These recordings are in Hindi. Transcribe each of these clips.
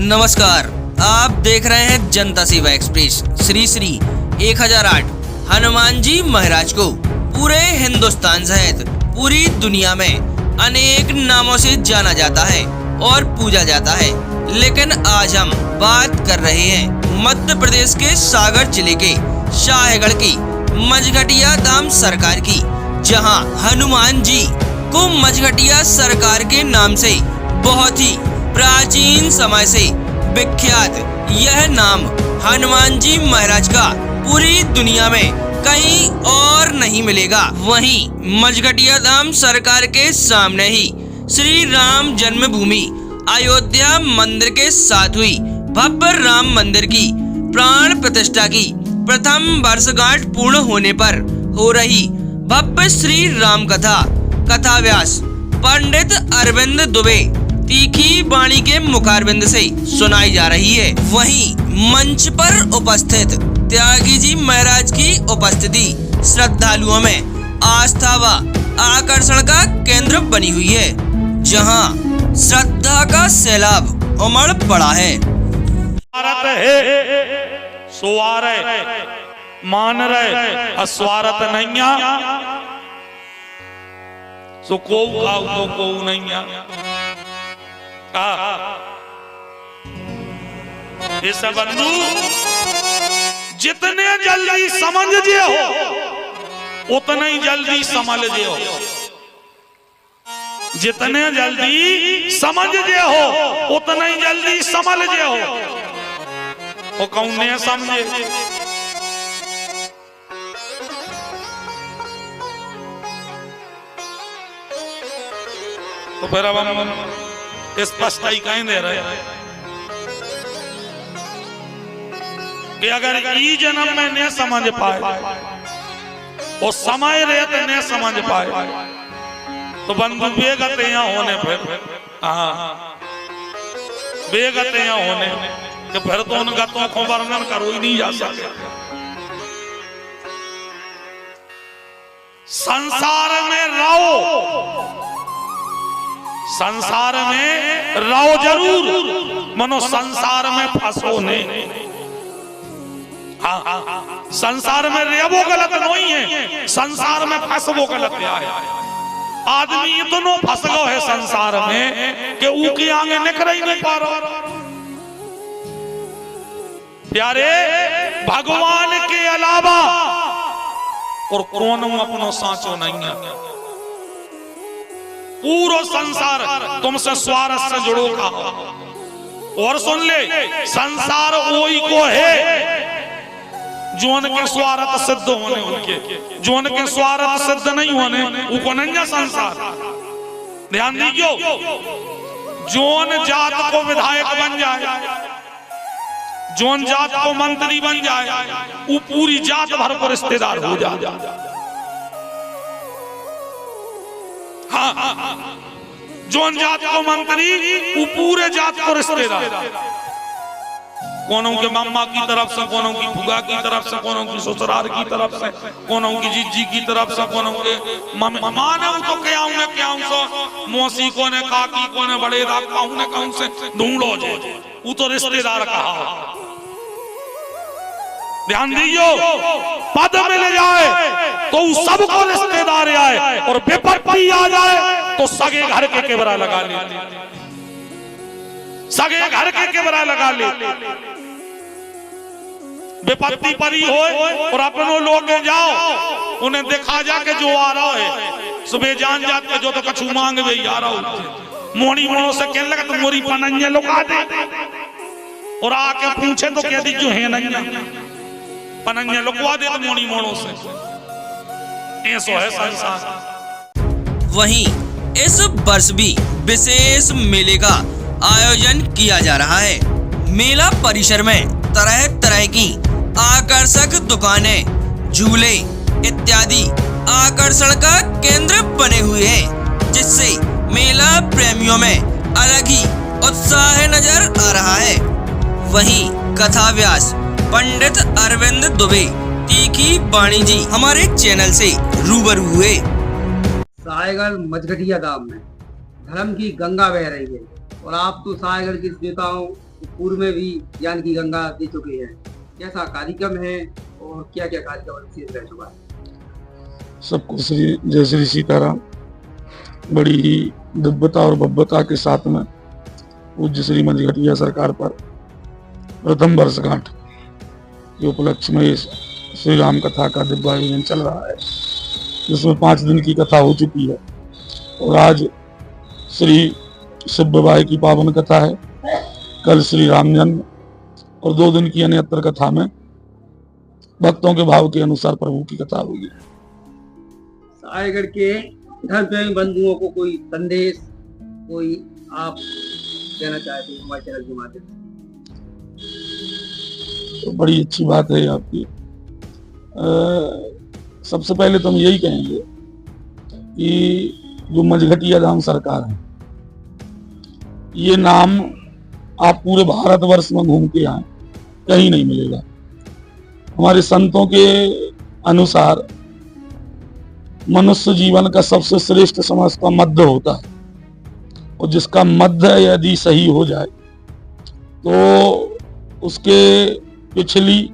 नमस्कार, आप देख रहे हैं जनता सेवा एक्सप्रेस। श्री श्री 1008 हनुमान जी महाराज को पूरे हिंदुस्तान सहित पूरी दुनिया में अनेक नामों से जाना जाता है और पूजा जाता है, लेकिन आज हम बात कर रहे हैं मध्य प्रदेश के सागर जिले के शाहगढ़ की मझघटिया धाम सरकार की, जहां हनुमान जी को मझघटिया सरकार के नाम से बहुत ही प्राचीन समय से विख्यात यह नाम हनुमान जी महाराज का पूरी दुनिया में कहीं और नहीं मिलेगा। वहीं मझघटिया धाम सरकार के सामने ही श्री राम जन्मभूमि अयोध्या मंदिर के साथ हुई भव्य राम मंदिर की प्राण प्रतिष्ठा की प्रथम वर्षगांठ पूर्ण होने पर हो रही भव्य श्री राम कथा व्यास पंडित अरविंद दुबे तीखी वाणी के मुखारबिंद से सुनाई जा रही है। वहीं मंच पर उपस्थित त्यागी जी महाराज की उपस्थिति श्रद्धालुओं में आस्था व आकर्षण का केंद्र बनी हुई है, जहां श्रद्धा का सैलाब उमड़ पड़ा है। मान रहे अस्वारत नैया सो को नैया इस बंधु जितने जल्दी समझ जे हो उतना ही जल्दी समझ जे हो, जितने जल्दी समझ जे हो उतना ही जल्दी समझ जे हो। वो कौन ने समझे? तो फिर अब हम स्पष्टता कहीं दे रहे हैं कि अगर ई जन्म में न समझ पाए और समय रहते न समझ पाए तो बंधु बेगते यहाँ होने फिर बेगते यहाँ होने कि फिर तो उन गतों को वर्णन करो ही नहीं जा सके। संसार में रहो, संसार में रहो जरूर, मनो संसार में फंसो नहीं। हाँ, संसार में रेवो गलत नहीं है, संसार में फंसवो गलत है। आदमी इतनो फंस गो है संसार में कि ऊके आगे निकल ही नहीं पा रहा। प्यारे, भगवान के अलावा और कौन अपनो साचो नहीं है। पूरा संसार तुमसे स्वार्थ से जुड़ो का। और सुन ले, संसार वही को है जो उनके स्वार्थ सिद्ध होने, उनके जो उनके स्वार्थ सिद्ध नहीं होने उनको नहीं संसार। ध्यान दीजियो, जोन जात को विधायक बन जाए, जोन जात को मंत्री बन जाए, वो पूरी जात भर को रिश्तेदार हो जाए। हाँ, जोन जात को मंत्री वो पूरे जात को रिश्तेदार, कोनों के मामा की तरफ से, कोनों की फुगा की तरफ से, कोनों की ससुराल की तरफ से, कोनों की जीजी की तरफ से, कोनों के माने तो क्या सो मौसी को ने काकी को ने बड़े कहूं ने कहूं से ढूंढो जो वो तो रिश्तेदार कहा। ध्यान दीजियो, पद मिल जाए तो सबको रिश्तेदार आए और विपत्ति आ जाए तो सगे घर के केवरा लगा ले, सगे घर के केवरा लगा ले। विपत्ति परी हो और अपनों लोग जाओ, उन्हें देखा जाके जो आ रहा है सुबह जान जाते जो तो कछु मांग भी आ रहा हो, मोड़ी मोड़ों से कहने लगा तो मोरी पनंजे लुका दे, और आके पूछे तो कह दी जो है नहीं पनंगे लुकवा दे तो मोड़ी मोड़ों से। ऐसो है संसार। वहीं इस वर्ष भी विशेष मेले का आयोजन किया जा रहा है। मेला परिसर में तरह तरह की आकर्षक दुकानें, झूले इत्यादि आकर्षण का केंद्र बने हुए हैं, जिससे मेला प्रेमियों में अलग ही उत्साह नजर आ रहा है। वहीं कथा व्यास पंडित अरविंद दुबे तीखी वाणी जी हमारे चैनल से रूबरू हुए। शाहगढ़ मझघटिया धाम में धर्म की गंगा बह रही है और आप तो शाहगढ़ के नेताओं पूर्व में भी ज्ञान की गंगा दे चुके हैं। कैसा कार्यक्रम है और क्या क्या कार्यक्रम विशेष रह चुका है? सबको जय श्री सीताराम। बड़ी ही दिव्यता और भव्यता के साथ में पूज्य श्री मझघटिया सरकार पर प्रथम वर्षगांठ के उपलक्ष्य में श्री राम कथा का दिव्य आयोजन चल रहा है, जिसमें 5 दिन की कथा हो चुकी है और आज श्री शिव विवाह की पावन कथा है। कल श्री राम जन्म और 2 दिन की अन्यत्र कथा में भक्तों के भाव के अनुसार प्रभु की कथा होगी। सायगढ़ के धर्म प्रेमी बंधुओं को कोई संदेश, कोई आप देना चाहते हैं हमारे चैनल के माध्यम से? तो बड़ी अच्छी बात है आपकी। सबसे पहले तो हम यही कहेंगे कि जो मझघटिया धाम सरकार है, ये नाम आप पूरे भारतवर्ष में घूम के आए, कहीं नहीं मिलेगा। हमारे संतों के अनुसार मनुष्य जीवन का सबसे श्रेष्ठ समय उसका मध्य होता है, और जिसका मध्य यदि सही हो जाए तो उसके पिछली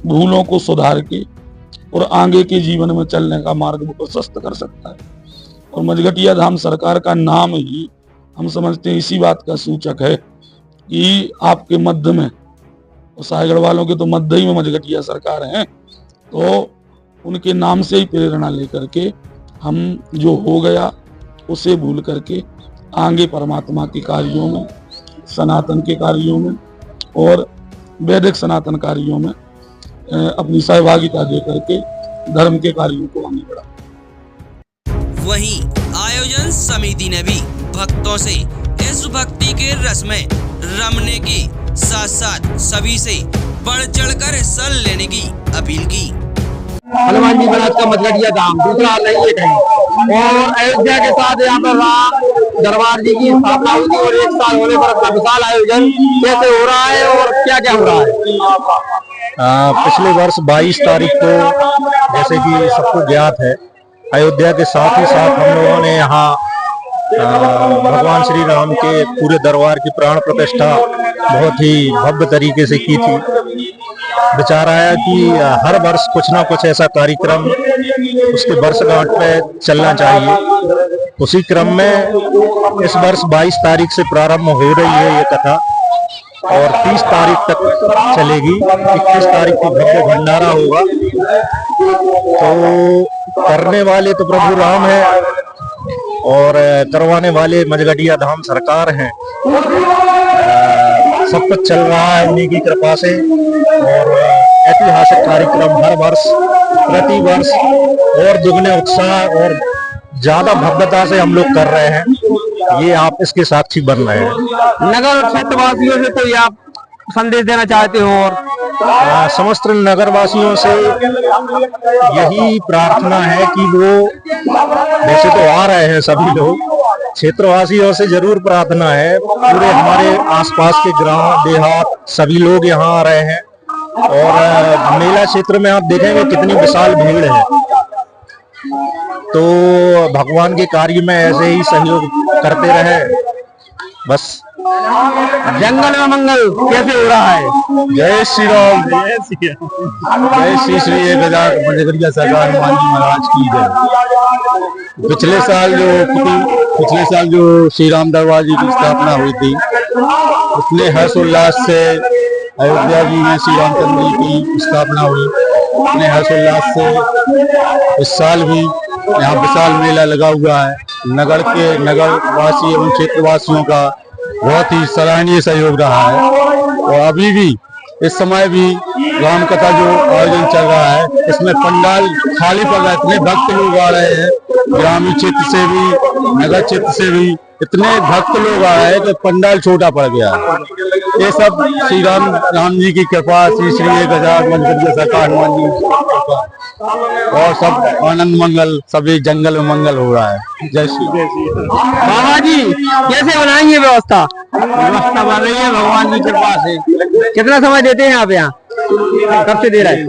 भूलों को सुधार के और आगे के जीवन में चलने का मार्ग वो प्रशस्त कर सकता है। और मझघटिया धाम सरकार का नाम ही हम समझते हैं इसी बात का सूचक है कि आपके मध्य में, और सायगढ़ वालों के तो मध्य ही में मझघटिया सरकार है, तो उनके नाम से ही प्रेरणा लेकर के हम जो हो गया उसे भूल करके आगे परमात्मा के कार्यों में, सनातन के कार्यों में और वैदिक सनातन कार्यों में अपनी सहभागिता दे करके धर्म के कार्यों को आगे बढ़ा। वहीं आयोजन समिति ने भी भक्तों से इस भक्ति के रस में रमने के साथ साथ सभी से बढ़ चढ़कर हिस्सा लेने की अपील की। हनुमान जी महाराज का मझघटिया धाम दूसरा नहीं है कहीं, और अयोध्या के साथ यहाँ पर राम दरबार जी की स्थापना हुई और 1 साल होने पर अपना विशाल आयोजन कैसे हो रहा है और क्या क्या हो रहा है? पिछले वर्ष 22 तारीख को, जैसे कि सबको ज्ञात है, अयोध्या के साथ ही साथ हम लोगों ने यहाँ भगवान श्री राम के पूरे दरबार की प्राण प्रतिष्ठा बहुत ही भव्य तरीके से की थी। विचार आया कि हर वर्ष कुछ ना कुछ ऐसा कार्यक्रम उसके वर्षगांठ पे चलना चाहिए। उसी क्रम में इस वर्ष 22 तारीख से प्रारंभ हो रही है ये कथा और 30 तारीख तक चलेगी। 21 तारीख को भव्य भंडारा होगा। तो करने वाले तो प्रभु राम है और करवाने वाले मझघटिया धाम सरकार हैं। सब कुछ चल रहा है उन्हीं की कृपा से और ऐतिहासिक कार्यक्रम हर वर्ष प्रति वर्ष और दुगने उत्साह और ज्यादा भव्यता से हम लोग कर रहे हैं। ये आप इसके साक्षी बन रहे हैं। नगर क्षेत्रवासियों से कोई आप संदेश देना चाहते हो? और समस्त नगरवासियों से यही प्रार्थना है कि वो, वैसे तो आ रहे हैं सभी लोग, क्षेत्रवासियों से जरूर प्रार्थना है, पूरे हमारे आसपास के ग्राम देहात सभी लोग यहाँ आ रहे हैं और मेला क्षेत्र में आप देखेंगे कितनी विशाल भीड़ है। तो भगवान के कार्य में ऐसे ही सहयोग करते रहे बस। जंगल में मंगल कैसे हो रहा है? जय श्री राम, जय श्री श्री 1000 मझघटिया सरकार हनुमान जी महाराज की जय। पिछले साल जो श्री राम दरबार जी की स्थापना हुई थी, उसने हर्षोल्लास से अयोध्या जी में श्री रामचंद्र जी की स्थापना हुई, अपने हर्षोल्लास से इस साल भी यहाँ विशाल मेला लगा हुआ है। नगर वासी एवं क्षेत्रवासियों का बहुत ही सराहनीय सहयोग रहा है और अभी भी इस समय भी राम कथा जो आयोजन चल रहा है, इसमें पंडाल खाली पड़ रहा है। इतने भक्त लोग आ रहे हैं, ग्रामीण क्षेत्र से भी नगर क्षेत्र से भी इतने भक्त लोग आ रहे हैं कि पंडाल छोटा पड़ गया है। ये सब श्री राम जी की कृपा, श्री 1000 मझघटिया सरकार हनुमान जी की कृपा और सब आनंद मंगल, सभी जंगल में मंगल हो रहा है। जय श्री बाबा जी कैसे बनाएंगे व्यवस्था बन रही है भगवान की कृपा से? कितना समय देते हैं आप यहाँ? कब से दे रहे हैं?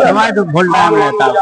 समय तो बहुत टाइम रहता है।